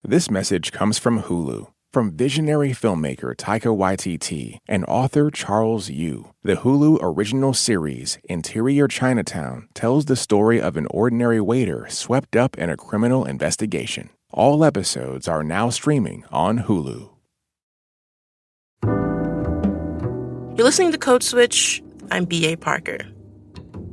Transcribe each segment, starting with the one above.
This message comes from Hulu. From visionary filmmaker Taika Waititi and author Charles Yu, the Hulu original series Interior Chinatown tells the story of an ordinary waiter swept up in a criminal investigation. All episodes are now streaming on Hulu. You're listening to Code Switch. I'm B.A. Parker.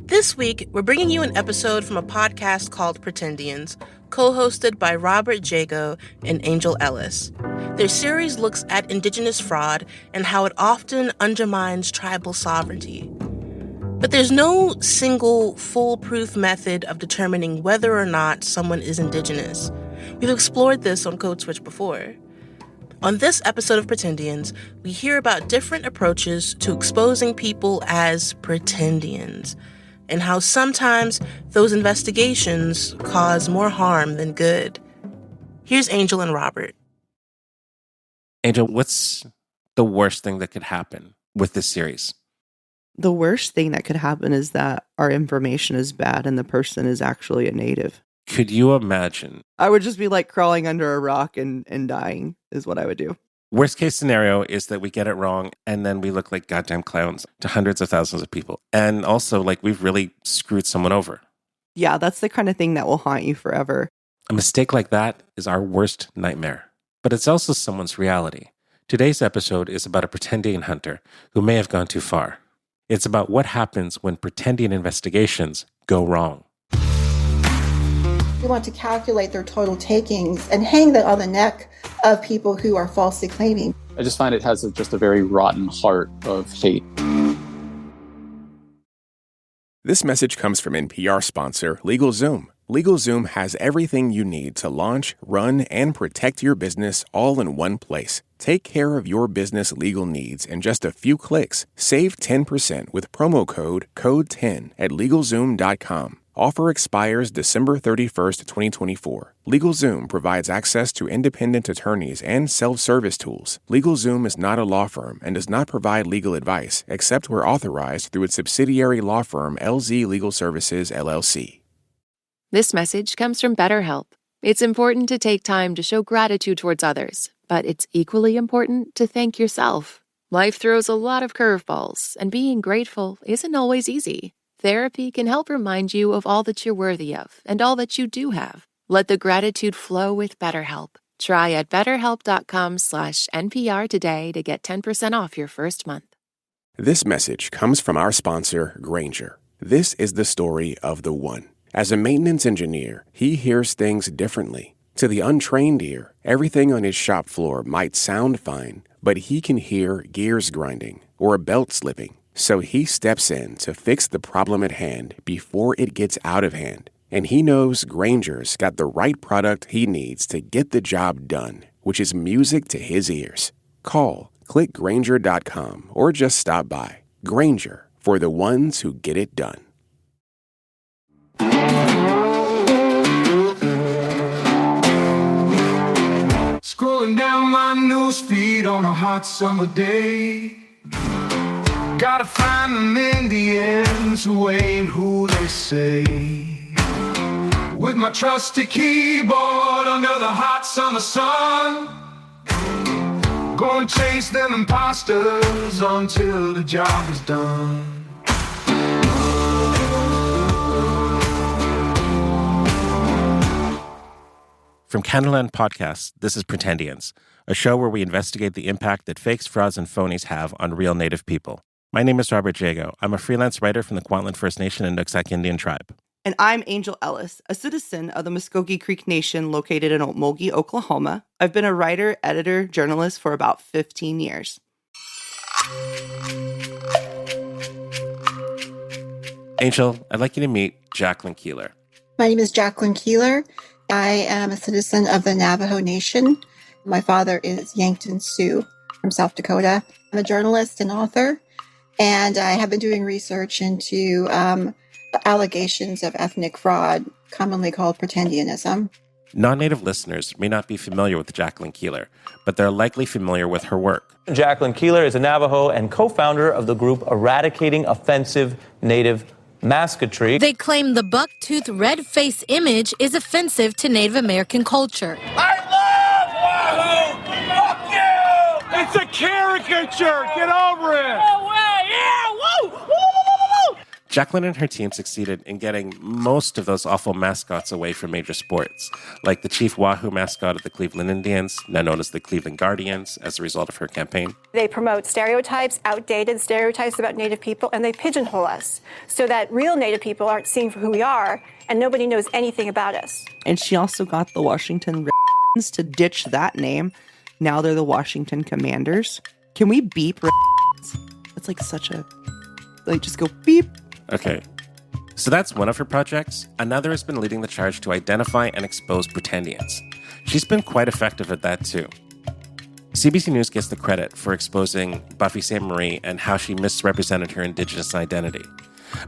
This week, we're bringing you an episode from a podcast called Pretendians, co-hosted by Robert Jago and Angel Ellis. Their series looks at Indigenous fraud and how it often undermines tribal sovereignty. But there's no single, foolproof method of determining whether or not someone is Indigenous. We've explored this on Code Switch before. On this episode of Pretendians, we hear about different approaches to exposing people as Pretendians, and how sometimes those investigations cause more harm than good. Here's Angel and Robert. Angel, what's the worst thing that could happen with this series? The worst thing that could happen is that our information is bad and the person is actually a native. Could you imagine? I would just be like crawling under a rock and dying is what I would do. Worst case scenario is that we get it wrong and then we look like goddamn clowns to hundreds of thousands of people. And also, like, we've really screwed someone over. Yeah, that's the kind of thing that will haunt you forever. A mistake like that is our worst nightmare. But it's also someone's reality. Today's episode is about a Pretendian hunter who may have gone too far. It's about what happens when Pretendian investigations go wrong. We want to calculate their total takings and hang that on the neck of people who are falsely claiming. I just find it has just a very rotten heart of hate. This message comes from NPR sponsor LegalZoom. LegalZoom has everything you need to launch, run, and protect your business all in one place. Take care of your business legal needs in just a few clicks. Save 10% with promo code CODE10 at LegalZoom.com. Offer expires December 31st, 2024. LegalZoom provides access to independent attorneys and self-service tools. LegalZoom is not a law firm and does not provide legal advice, except where authorized through its subsidiary law firm LZ Legal Services, LLC. This message comes from BetterHelp. It's important to take time to show gratitude towards others, but it's equally important to thank yourself. Life throws a lot of curveballs, and being grateful isn't always easy. Therapy can help remind you of all that you're worthy of and all that you do have. Let the gratitude flow with BetterHelp. Try at betterhelp.com/NPR today to get 10% off your first month. This message comes from our sponsor, Grainger. This is the story of the one. As a maintenance engineer, he hears things differently. To the untrained ear, everything on his shop floor might sound fine, but he can hear gears grinding or a belt slipping. So he steps in to fix the problem at hand before it gets out of hand. And he knows Grainger's got the right product he needs to get the job done, which is music to his ears. Call, click Grainger.com, or just stop by. Grainger, for the ones who get it done. Scrolling down my newsfeed on a hot summer day. Gotta find them Indians who ain't who they say. With my trusty keyboard under the hot summer sun, gonna chase them imposters until the job is done. From Canadaland Podcasts, this is Pretendians, a show where we investigate the impact that fakes, frauds, and phonies have on real Native people. My name is Robert Jago. I'm a freelance writer from the Kwantlen First Nation and Nooksack Indian tribe. And I'm Angel Ellis, a citizen of the Muskogee Creek Nation located in Okmulgee, Oklahoma. I've been a writer, editor, journalist for about 15 years. Angel, I'd like you to meet Jacquelyn Keeler. My name is Jacquelyn Keeler. I am a citizen of the Navajo Nation. My father is Yankton Sioux from South Dakota. I'm a journalist and author, and I have been doing research into allegations of ethnic fraud, commonly called Pretendianism. Non-Native listeners may not be familiar with Jacquelyn Keeler, but they're likely familiar with her work. Jacquelyn Keeler is a Navajo and co-founder of the group Eradicating Offensive Native Mascotry. They claim the buck-toothed red face image is offensive to Native American culture. I caricature. Get over it. No way. Yeah. Woo. Woo, woo, woo, woo, woo. Jacquelyn and her team succeeded in getting most of those awful mascots away from major sports, like the Chief Wahoo mascot of the Cleveland Indians, now known as the Cleveland Guardians, as a result of her campaign. They promote stereotypes, outdated stereotypes about Native people, and they pigeonhole us so that real Native people aren't seen for who we are, and nobody knows anything about us. And she also got the Washington Redskins to ditch that name. Now they're the Washington Commanders. Can we beep Redskins? That's like such a... Like, just go beep. Okay, so that's one of her projects. Another has been leading the charge to identify and expose Pretendians. She's been quite effective at that too. CBC News gets the credit for exposing Buffy Sainte-Marie and how she misrepresented her Indigenous identity.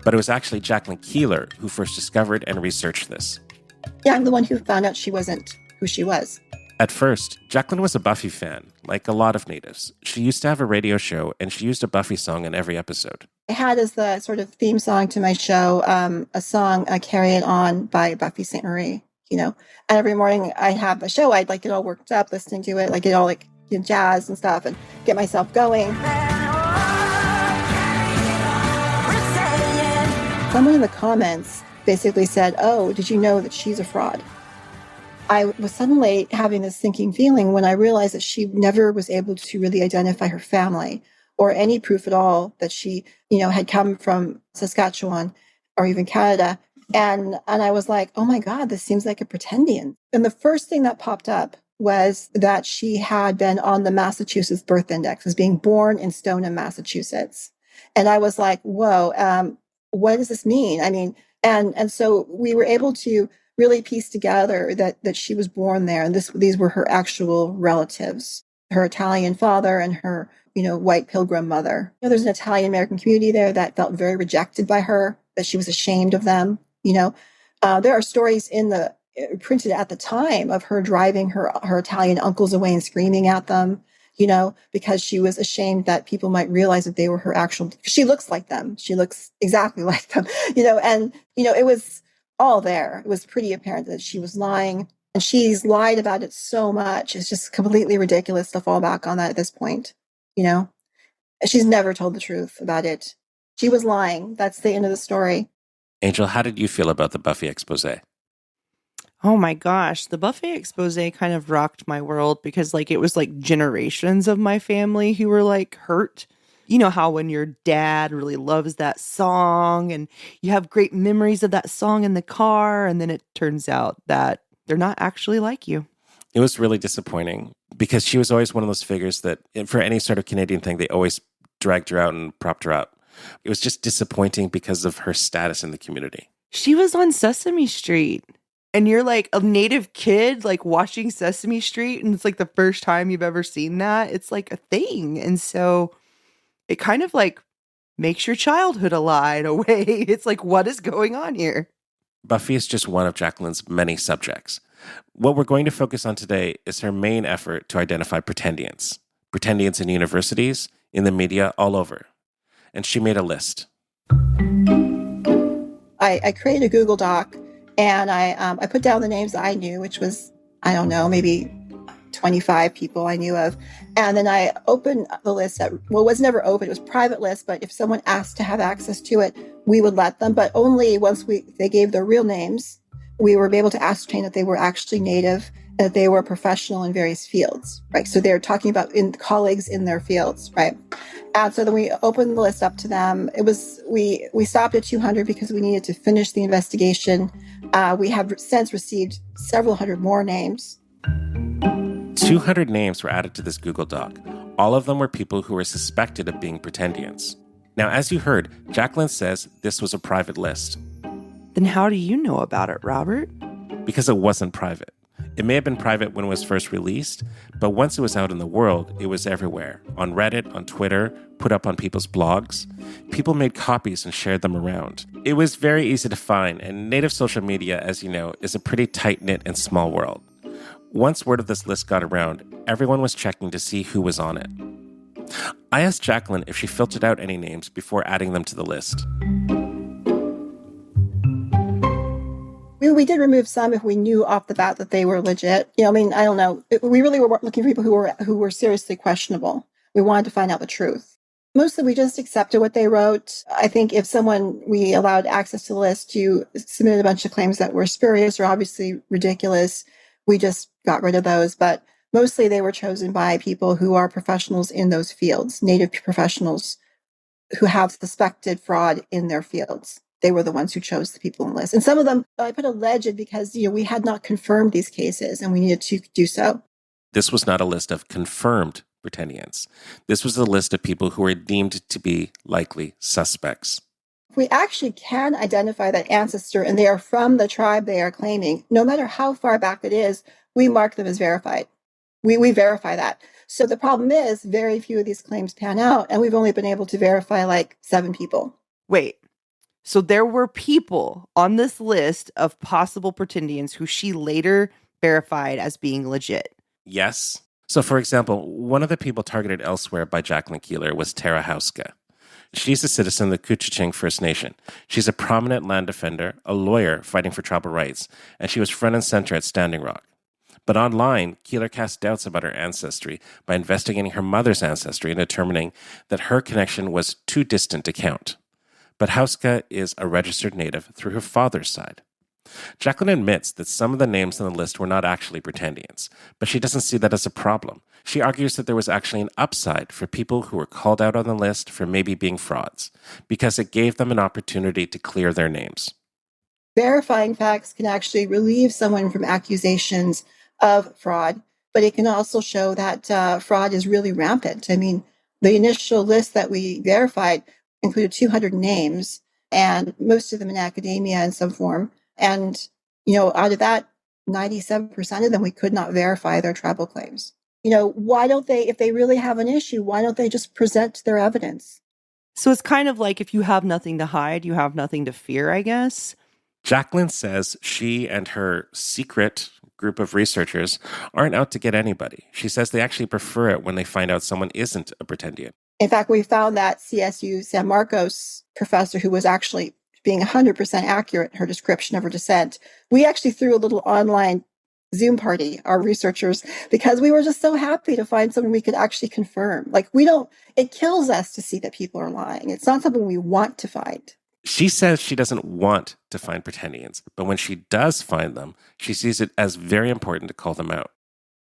But it was actually Jacquelyn Keeler who first discovered and researched this. Yeah, I'm the one who found out she wasn't who she was. At first, Jacquelyn was a Buffy fan, like a lot of natives. She used to have a radio show, and she used a Buffy song in every episode. I had as the sort of theme song to my show a song, Carry It On by Buffy Sainte-Marie, you know. And every morning I have a show, I'd like get all worked up, listening to it, like get all like jazz and stuff and get myself going. Someone in the comments basically said, "Oh, did you know that she's a fraud?" I was suddenly having this sinking feeling when I realized that she never was able to really identify her family or any proof at all that she, you know, had come from Saskatchewan or even Canada. And I was like, oh my God, this seems like a Pretendian. And the first thing that popped up was that she had been on the Massachusetts birth index, was being born in Stoneham, Massachusetts. And I was like, whoa, what does this mean? I mean, and so we were able to really piece together that she was born there. And these were her actual relatives, her Italian father and her, you know, white pilgrim mother. You know, there's an Italian American community there that felt very rejected by her, that she was ashamed of them. You know, there are stories printed at the time of her driving her Italian uncles away and screaming at them, you know, because she was ashamed that people might realize that they were her actual, she looks like them. She looks exactly like them, you know, and, you know, it was all there. It was pretty apparent that she was lying, and she's lied about it so much. It's just completely ridiculous to fall back on that at this point, you know. She's never told the truth about it. She was lying. That's the end of the story. Angel, how did you feel about the Buffy expose? Oh my gosh, the Buffy expose kind of rocked my world because like it was like generations of my family who were like hurt. You know how when your dad really loves that song and you have great memories of that song in the car, and then it turns out that they're not actually like you. It was really disappointing because she was always one of those figures that for any sort of Canadian thing, they always dragged her out and propped her up. It was just disappointing because of her status in the community. She was on Sesame Street. And you're like a native kid, like watching Sesame Street, and it's like the first time you've ever seen that. It's like a thing. And so it kind of like makes your childhood alive in a way. It's like, what is going on here? Buffy is just one of Jacquelyn's many subjects. What we're going to focus on today is her main effort to identify Pretendians in universities, in the media, all over. And she made a list. I created a Google Doc, and I put down the names that I knew, which was, I don't know, maybe 25 people I knew of. And then I opened the list it was never open. It was private list, but if someone asked to have access to it, we would let them. But only once they gave their real names, we were able to ascertain that they were actually Native, that they were professional in various fields, right? So they're talking about colleagues in their fields, right? And so then we opened the list up to them. It was, we stopped at 200 because we needed to finish the investigation. We have since received several hundred more names. 200 names were added to this Google Doc. All of them were people who were suspected of being Pretendians. Now, as you heard, Jacquelyn says this was a private list. Then how do you know about it, Robert? Because it wasn't private. It may have been private when it was first released, but once it was out in the world, it was everywhere. On Reddit, on Twitter, put up on people's blogs. People made copies and shared them around. It was very easy to find, and native social media, as you know, is a pretty tight-knit and small world. Once word of this list got around, everyone was checking to see who was on it. I asked Jacquelyn if she filtered out any names before adding them to the list. We did remove some if we knew off the bat that they were legit. You know, I mean, I don't know. We really were looking for people who were seriously questionable. We wanted to find out the truth. Mostly we just accepted what they wrote. I think if we allowed access to the list, you submitted a bunch of claims that were spurious or obviously ridiculous, we just got rid of those. But mostly they were chosen by people who are professionals in those fields, Native professionals who have suspected fraud in their fields. They were the ones who chose the people on the list. And some of them, I put alleged because we had not confirmed these cases and we needed to do so. This was not a list of confirmed Pretendians. This was a list of people who were deemed to be likely suspects. If we actually can identify that ancestor and they are from the tribe they are claiming, no matter how far back it is, we mark them as verified. We verify that. So the problem is very few of these claims pan out, and we've only been able to verify like 7 people. Wait, so there were people on this list of possible Pretendians who she later verified as being legit? Yes. So, for example, one of the people targeted elsewhere by Jacquelyn Keeler was Tara Hauska. She's a citizen of the Couchiching First Nation. She's a prominent land defender, a lawyer fighting for tribal rights, and she was front and center at Standing Rock. But online, Keeler cast doubts about her ancestry by investigating her mother's ancestry and determining that her connection was too distant to count. But Hauska is a registered Native through her father's side. Jacquelyn admits that some of the names on the list were not actually Pretendians, but she doesn't see that as a problem. She argues that there was actually an upside for people who were called out on the list for maybe being frauds, because it gave them an opportunity to clear their names. Verifying facts can actually relieve someone from accusations of fraud, but it can also show that fraud is really rampant. I mean, the initial list that we verified included 200 names, and most of them in academia in some form. And, out of that, 97% of them, we could not verify their tribal claims. Why don't they, if they really have an issue, why don't they just present their evidence? So it's kind of like if you have nothing to hide, you have nothing to fear, I guess. Jacquelyn says she and her secret group of researchers aren't out to get anybody. She says they actually prefer it when they find out someone isn't a Pretendian. In fact, we found that CSU San Marcos professor who was actually being 100% accurate in her description of her descent. We actually threw a little online Zoom party, our researchers, because we were just so happy to find someone we could actually confirm. It kills us to see that people are lying. It's not something we want to find. She says she doesn't want to find Pretendians, but when she does find them, she sees it as very important to call them out.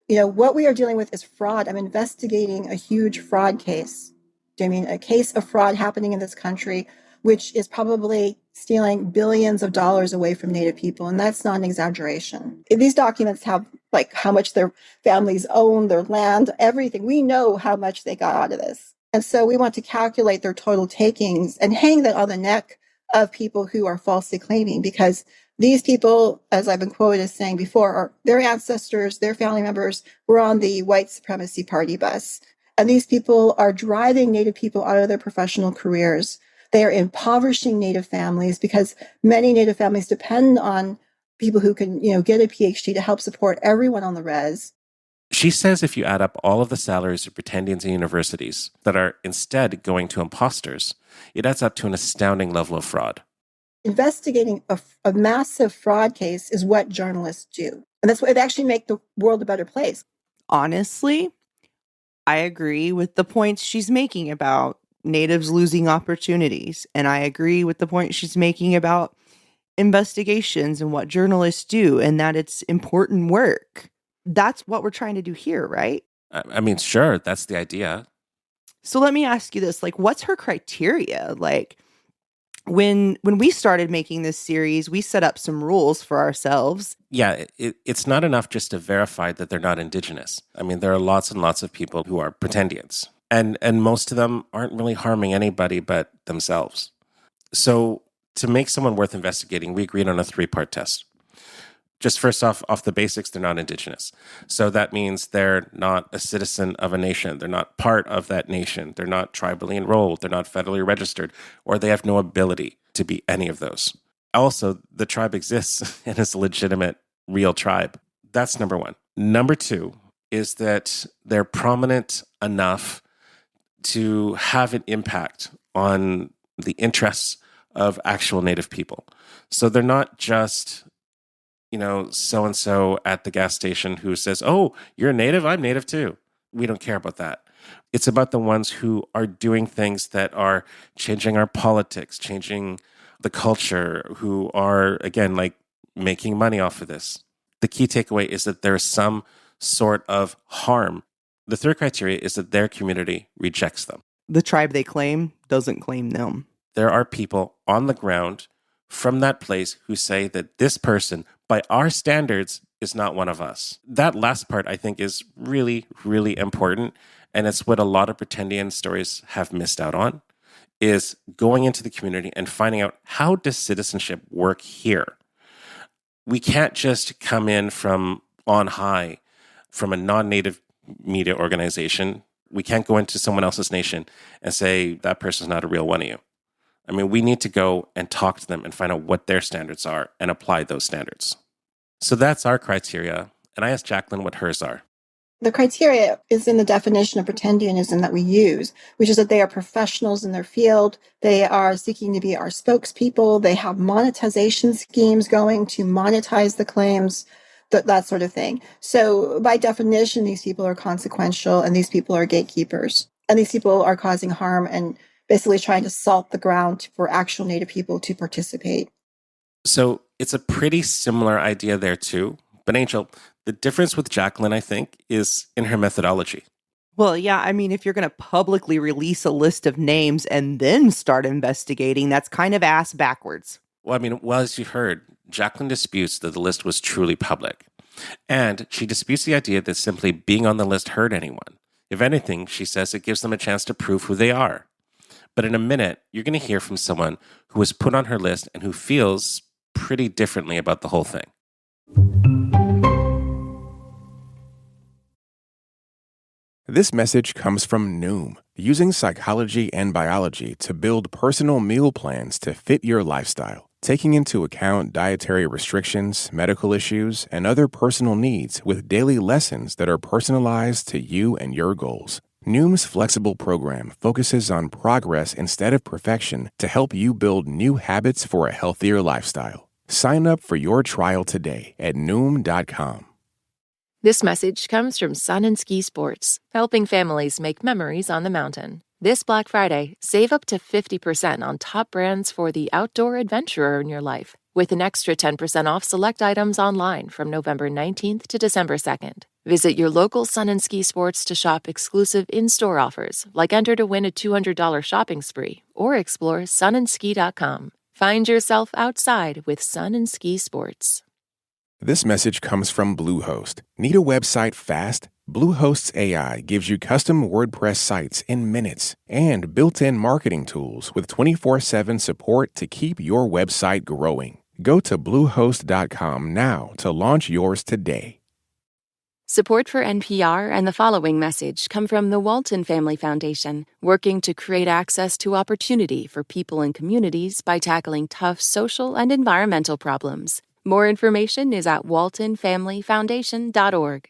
What we are dealing with is fraud. I'm investigating a huge fraud case. A case of fraud happening in this country, which is probably stealing billions of dollars away from Native people. And that's not an exaggeration. These documents have how much their families own, their land, everything. We know how much they got out of this. And so we want to calculate their total takings and hang that on the neck of people who are falsely claiming, because these people, as I've been quoted as saying before, are their ancestors, their family members were on the white supremacy party bus. And these people are driving Native people out of their professional careers. They are impoverishing Native families because many Native families depend on people who can, get a PhD to help support everyone on the res. She says if you add up all of the salaries of Pretendians in universities that are instead going to imposters, it adds up to an astounding level of fraud. Investigating a massive fraud case is what journalists do. And that's what it actually makes the world a better place. Honestly, I agree with the points she's making about Natives losing opportunities. And I agree with the point she's making about investigations and what journalists do, and that it's important work. That's what we're trying to do here, right? I mean, sure, that's the idea. So let me ask you this, what's her criteria? When we started making this series, we set up some rules for ourselves. Yeah, it's not enough just to verify that they're not Indigenous. I mean, there are lots and lots of people who are Pretendians, and most of them aren't really harming anybody but themselves. So to make someone worth investigating, we agreed on a 3-part test. Just first off the basics, they're not Indigenous. So that means they're not a citizen of a nation. They're not part of that nation. They're not tribally enrolled. They're not federally registered, or they have no ability to be any of those. Also, the tribe exists and is a legitimate, real tribe. That's number 1. Number 2 is that they're prominent enough to have an impact on the interests of actual Native people. So they're not just so-and-so at the gas station who says, "Oh, you're a Native? I'm Native too." We don't care about that. It's about the ones who are doing things that are changing our politics, changing the culture, who are, again, like making money off of this. The key takeaway is that there is some sort of harm. The third criteria is that their community rejects them. The tribe they claim doesn't claim them. There are people on the ground from that place who say that this person, by our standards, is not one of us. That last part, I think, is really, really important. And it's what a lot of Pretendian stories have missed out on, is going into the community and finding out, how does citizenship work here? We can't just come in from on high, from a non-native media organization. We can't go into someone else's nation and say, that person's not a real one of you. I mean, we need to go and talk to them and find out what their standards are and apply those standards. So that's our criteria. And I asked Jacquelyn what hers are. The criteria is in the definition of Pretendianism that we use, which is that they are professionals in their field. They are seeking to be our spokespeople. They have monetization schemes going to monetize the claims, that sort of thing. So by definition, these people are consequential and these people are gatekeepers. And these people are causing harm and basically trying to salt the ground for actual Native people to participate. So it's a pretty similar idea there too. But Angel, the difference with Jacquelyn, I think, is in her methodology. Well, yeah, I mean, if you're going to publicly release a list of names and then start investigating, that's kind of ass backwards. Well, I mean, as you've heard, Jacquelyn disputes that the list was truly public. And she disputes the idea that simply being on the list hurt anyone. If anything, she says it gives them a chance to prove who they are. But in a minute, you're going to hear from someone who was put on her list and who feels pretty differently about the whole thing. This message comes from Noom, using psychology and biology to build personal meal plans to fit your lifestyle, taking into account dietary restrictions, medical issues, and other personal needs with daily lessons that are personalized to you and your goals. Noom's flexible program focuses on progress instead of perfection to help you build new habits for a healthier lifestyle. Sign up for your trial today at Noom.com. This message comes from Sun and Ski Sports, helping families make memories on the mountain. This Black Friday, save up to 50% on top brands for the outdoor adventurer in your life, with an extra 10% off select items online from November 19th to December 2nd. Visit your local Sun and Ski Sports to shop exclusive in-store offers, like enter to win a $200 shopping spree, or explore sunandski.com. Find yourself outside with Sun and Ski Sports. This message comes from Bluehost. Need a website fast? Bluehost's AI gives you custom WordPress sites in minutes and built-in marketing tools with 24/7 support to keep your website growing. Go to Bluehost.com now to launch yours today. Support for NPR and the following message come from the Walton Family Foundation, working to create access to opportunity for people and communities by tackling tough social and environmental problems. More information is at waltonfamilyfoundation.org.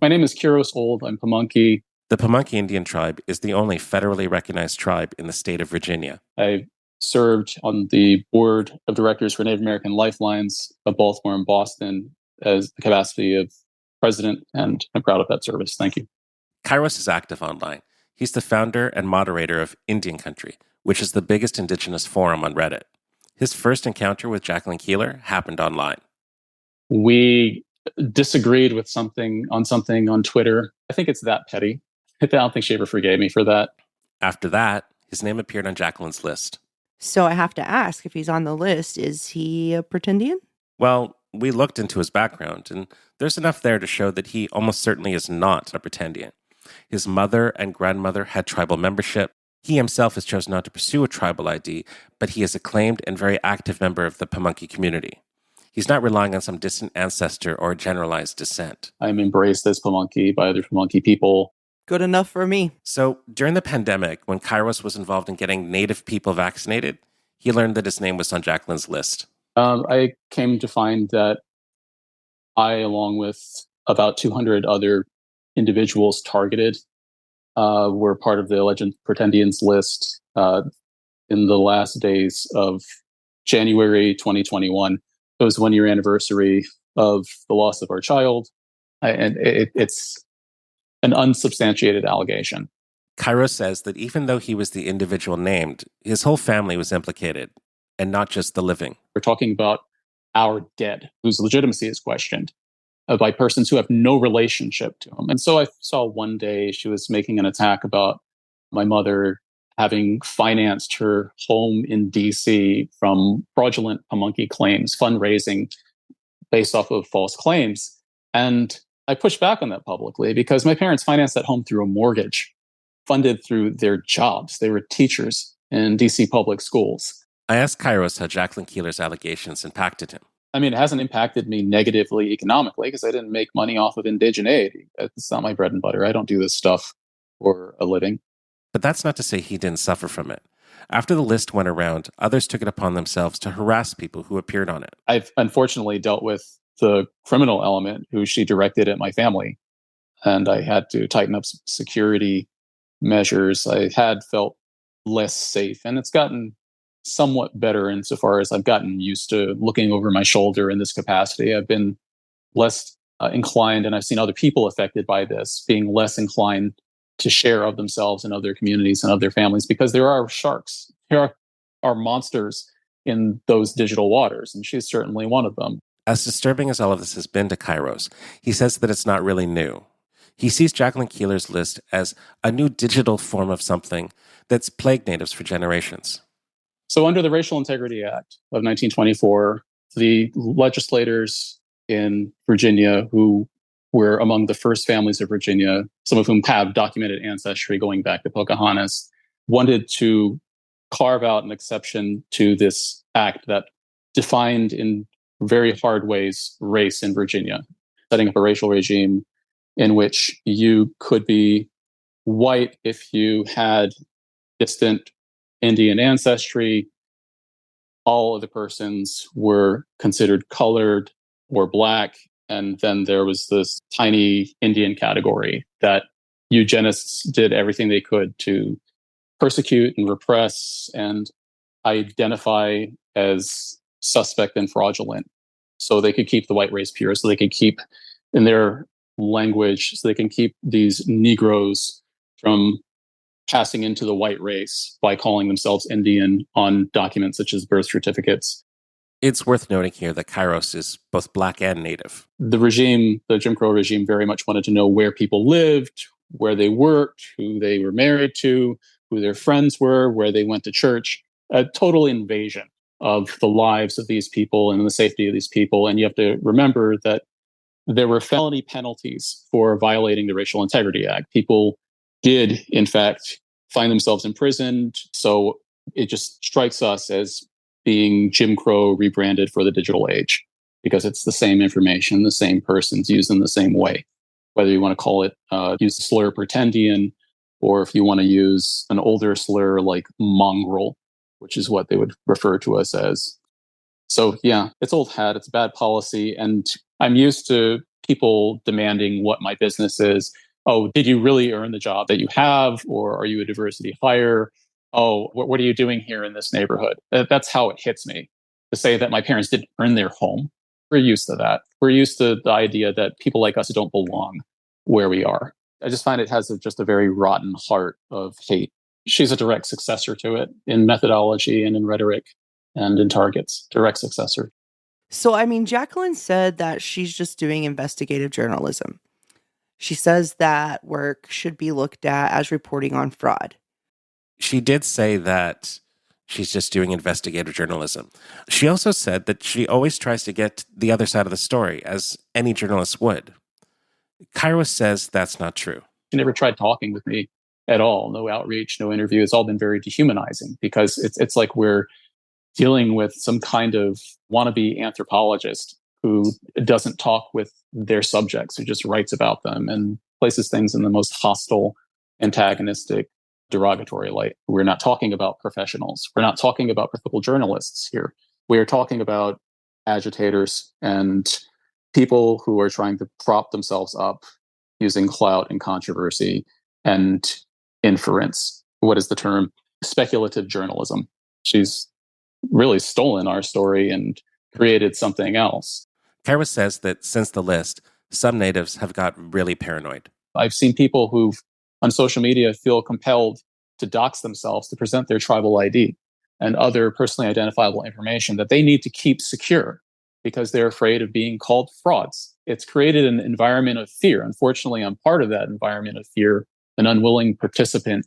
My name is Kuros Old. I'm Pamunkey. The Pamunkey Indian tribe is the only federally recognized tribe in the state of Virginia. I served on the board of directors for Native American Lifelines of Baltimore and Boston as the capacity of president, and I'm proud of that service. Thank you. Kairos is active online. He's the founder and moderator of Indian Country, which is the biggest Indigenous forum on Reddit. His first encounter with Jacquelyn Keeler happened online. We disagreed with something on Twitter. I think it's that petty. I don't think she ever forgave me for that. After that, his name appeared on Jacquelyn's list. So I have to ask, if he's on the list, is he a Pretendian? Well, we looked into his background, and there's enough there to show that he almost certainly is not a Pretendian. His mother and grandmother had tribal membership. He himself has chosen not to pursue a tribal ID, but he is a claimed and very active member of the Pamunkey community. He's not relying on some distant ancestor or generalized descent. I'm embraced as Pamunkey by other Pamunkey people. Good enough for me. So during the pandemic, when Kairos was involved in getting Native people vaccinated, he learned that his name was on Jacquelyn's list. I came to find that I, along with about 200 other individuals targeted, were part of the alleged Pretendians List in the last days of January 2021. It was the 1-year anniversary of the loss of our child. It's an unsubstantiated allegation. Kairos says that even though he was the individual named, his whole family was implicated, and not just the living. We're talking about our dead, whose legitimacy is questioned by persons who have no relationship to him. And so I saw one day she was making an attack about my mother having financed her home in DC from fraudulent homunci claims, fundraising based off of false claims. And I pushed back on that publicly because my parents financed that home through a mortgage, funded through their jobs. They were teachers in DC public schools. I asked Kairos how Jacquelyn Keeler's allegations impacted him. I mean, it hasn't impacted me negatively economically because I didn't make money off of indigeneity. It's not my bread and butter. I don't do this stuff for a living. But that's not to say he didn't suffer from it. After the list went around, others took it upon themselves to harass people who appeared on it. I've unfortunately dealt with the criminal element who she directed at my family, and I had to tighten up security measures. I had felt less safe, and it's gotten somewhat better insofar as I've gotten used to looking over my shoulder in this capacity. I've been less inclined, and I've seen other people affected by this being less inclined to share of themselves and other communities and other families, because there are sharks, there are monsters in those digital waters, and she's certainly one of them. As disturbing as all of this has been to Kairos, he says that it's not really new. He sees Jacquelyn Keeler's list as a new digital form of something that's plagued natives for generations. So under the Racial Integrity Act of 1924, the legislators in Virginia, who were among the first families of Virginia, some of whom have documented ancestry going back to Pocahontas, wanted to carve out an exception to this act that defined in very hard ways race in Virginia, setting up a racial regime in which you could be white if you had distant Indian ancestry. All of the persons were considered colored or black. And then there was this tiny Indian category that eugenists did everything they could to persecute and repress and identify as suspect and fraudulent, so they could keep the white race pure, so they could keep, in their language, so they can keep these Negroes from passing into the white race by calling themselves Indian on documents such as birth certificates. It's worth noting here that Kairos is both black and native. The regime, the Jim Crow regime, very much wanted to know where people lived, where they worked, who they were married to, who their friends were, where they went to church. A total invasion of the lives of these people and the safety of these people. And you have to remember that there were felony penalties for violating the Racial Integrity Act. People did, in fact, find themselves imprisoned. So it just strikes us as being Jim Crow rebranded for the digital age, because it's the same information, the same persons used in the same way. Whether you want to call it, use the slur Pretendian, or if you want to use an older slur like mongrel, which is what they would refer to us as. So yeah, it's old hat, it's bad policy. And I'm used to people demanding what my business is. Oh, did you really earn the job that you have? Or are you a diversity hire? Oh, what are you doing here in this neighborhood? That's how it hits me, to say that my parents didn't earn their home. We're used to that. We're used to the idea that people like us don't belong where we are. I just find it has just a very rotten heart of hate. She's a direct successor to it in methodology and in rhetoric and in targets. Direct successor. So, I mean, Jacquelyn said that she's just doing investigative journalism. She says that work should be looked at as reporting on fraud. She did say that she's just doing investigative journalism. She also said that she always tries to get the other side of the story, as any journalist would. Kairos says that's not true. She never tried talking with me at all. No outreach, no interview. It's all been very dehumanizing, because it's like we're dealing with some kind of wannabe anthropologist who doesn't talk with their subjects, who just writes about them and places things in the most hostile, antagonistic, derogatory light. We're not talking about professionals. We're not talking about critical journalists here. We are talking about agitators and people who are trying to prop themselves up using clout and controversy and inference. What is the term? Speculative journalism. She's really stolen our story and created something else. Kairos says that since the list, some natives have got really paranoid. I've seen people who on social media feel compelled to dox themselves to present their tribal ID and other personally identifiable information that they need to keep secure because they're afraid of being called frauds. It's created an environment of fear. Unfortunately, I'm part of that environment of fear, an unwilling participant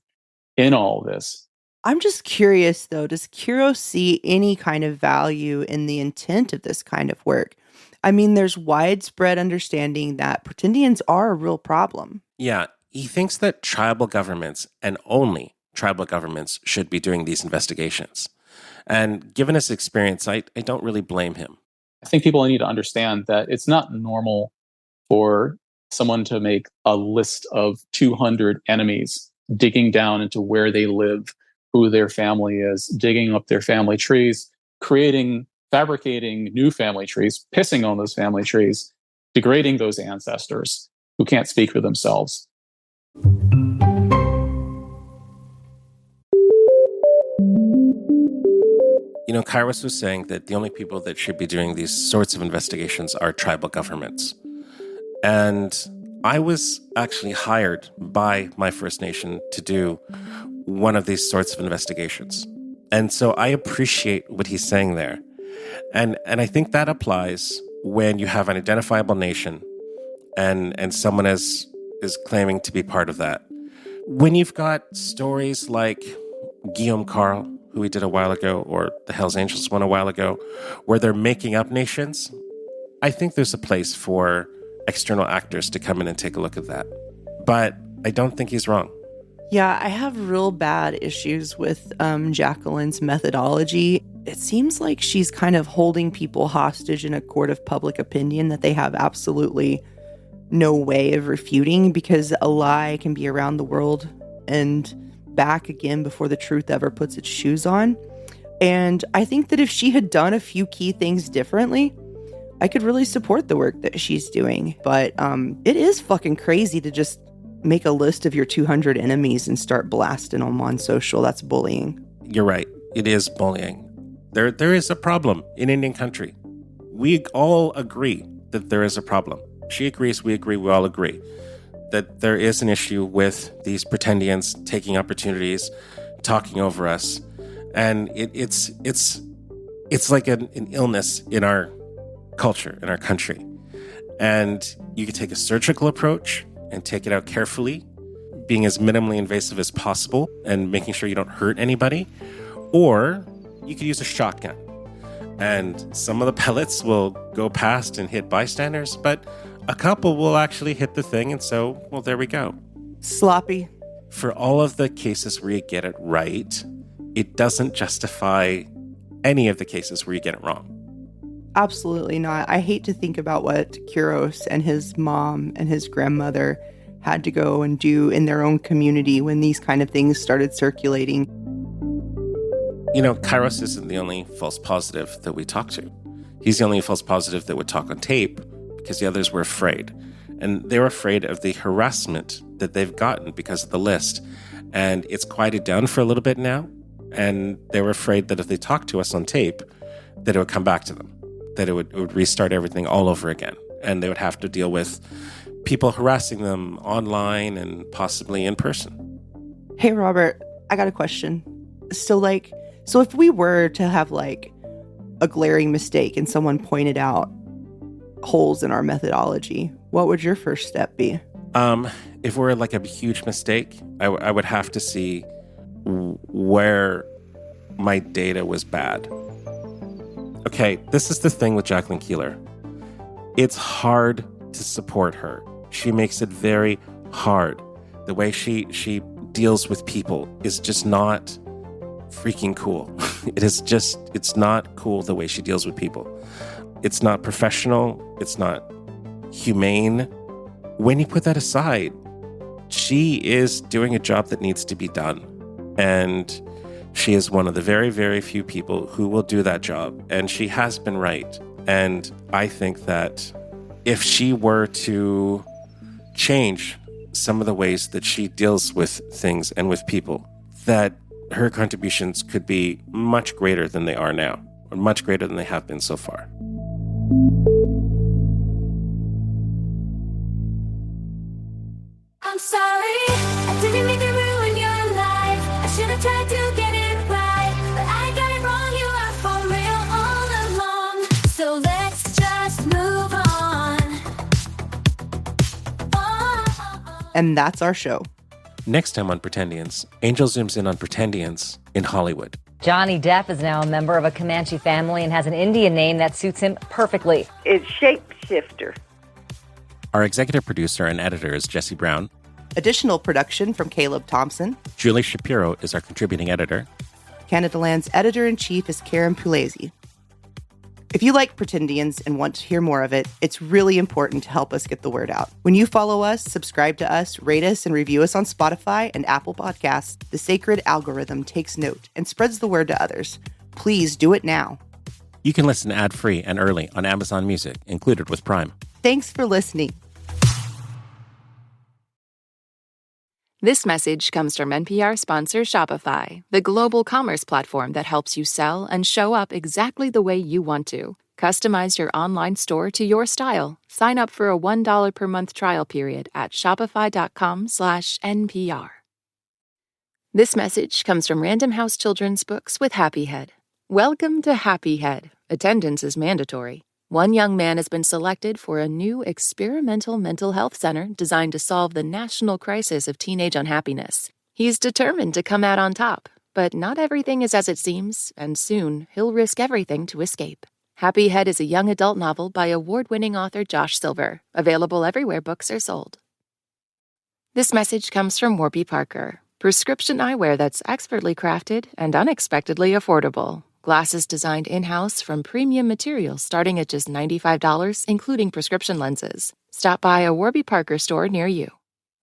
in all this. I'm just curious, though, does Kiro see any kind of value in the intent of this kind of work? I mean, there's widespread understanding that Pretendians are a real problem. Yeah, he thinks that tribal governments, and only tribal governments, should be doing these investigations. And given his experience, I don't really blame him. I think people need to understand that it's not normal for someone to make a list of 200 enemies, digging down into where they live, who their family is, digging up their family trees, fabricating new family trees, pissing on those family trees, degrading those ancestors who can't speak for themselves. You know, Kairos was saying that the only people that should be doing these sorts of investigations are tribal governments. And I was actually hired by my First Nation to do one of these sorts of investigations. And so I appreciate what he's saying there. And I think that applies when you have an identifiable nation and someone is claiming to be part of that. When you've got stories like Guillaume Carl, who we did a while ago, or the Hells Angels one a while ago, where they're making up nations, I think there's a place for external actors to come in and take a look at that. But I don't think he's wrong. Yeah, I have real bad issues with Jacquelyn's methodology. It seems like she's kind of holding people hostage in a court of public opinion that they have absolutely no way of refuting, because a lie can be around the world and back again before the truth ever puts its shoes on. And I think that if she had done a few key things differently, I could really support the work that she's doing. But it is fucking crazy to just make a list of your 200 enemies and start blasting them on social. That's bullying. You're right. It is bullying. There is a problem in Indian country. We all agree that there is a problem. She agrees, we agree, we all agree that there is an issue with these Pretendians taking opportunities, talking over us. And it's like an illness in our culture, in our country. And you could take a surgical approach and take it out carefully, being as minimally invasive as possible and making sure you don't hurt anybody. Or you could use a shotgun. And some of the pellets will go past and hit bystanders, but a couple will actually hit the thing, and so, well, there we go. Sloppy. For all of the cases where you get it right, it doesn't justify any of the cases where you get it wrong. Absolutely not. I hate to think about what Kuros and his mom and his grandmother had to go and do in their own community when these kind of things started circulating. You know, Kairos isn't the only false positive that we talk to. He's the only false positive that would talk on tape because the others were afraid. And they were afraid of the harassment that they've gotten because of the list. And it's quieted down for a little bit now. And they were afraid that if they talked to us on tape, that it would come back to them, that it would restart everything all over again. And they would have to deal with people harassing them online and possibly in person. Hey, Robert, I got a question. So if we were to have like a glaring mistake and someone pointed out holes in our methodology, what would your first step be? If we're like a huge mistake, I would have to see where my data was bad. Okay, this is the thing with Jacquelyn Keeler. It's hard to support her. She makes it very hard. The way she deals with people is just not freaking cool. It's not cool the way she deals with people. It's not professional. It's not humane. When you put that aside, she is doing a job that needs to be done. And she is one of the very, very few people who will do that job. And she has been right. And I think that if she were to change some of the ways that she deals with things and with people, that her contributions could be much greater than they are now, or much greater than they have been so far. I'm sorry, I didn't mean to ruin your life. I should have tried to get it right, but I got it wrong. You are for real all along. So let's just move on. And that's our show. Next time on Pretendians, Angel zooms in on Pretendians in Hollywood. Johnny Depp is now a member of a Comanche family and has an Indian name that suits him perfectly. It's Shapeshifter. Our executive producer and editor is Jesse Brown. Additional production from Caleb Thompson. Julie Shapiro is our contributing editor. Canada Land's editor-in-chief is Karen Pulesi. If you like Pretendians and want to hear more of it, it's really important to help us get the word out. When you follow us, subscribe to us, rate us, and review us on Spotify and Apple Podcasts, the sacred algorithm takes note and spreads the word to others. Please do it now. You can listen ad-free and early on Amazon Music, included with Prime. Thanks for listening. This message comes from NPR sponsor Shopify, the global commerce platform that helps you sell and show up exactly the way you want to. Customize your online store to your style. Sign up for a $1 per month trial period at shopify.com/NPR. This message comes from Random House Children's Books with Happy Head. Welcome to Happy Head. Attendance is mandatory. One young man has been selected for a new experimental mental health center designed to solve the national crisis of teenage unhappiness. He's determined to come out on top, but not everything is as it seems, and soon he'll risk everything to escape. Happy Head is a young adult novel by award-winning author Josh Silver, available everywhere books are sold. This message comes from Warby Parker, prescription eyewear that's expertly crafted and unexpectedly affordable. Glasses designed in-house from premium materials starting at just $95, including prescription lenses. Stop by a Warby Parker store near you.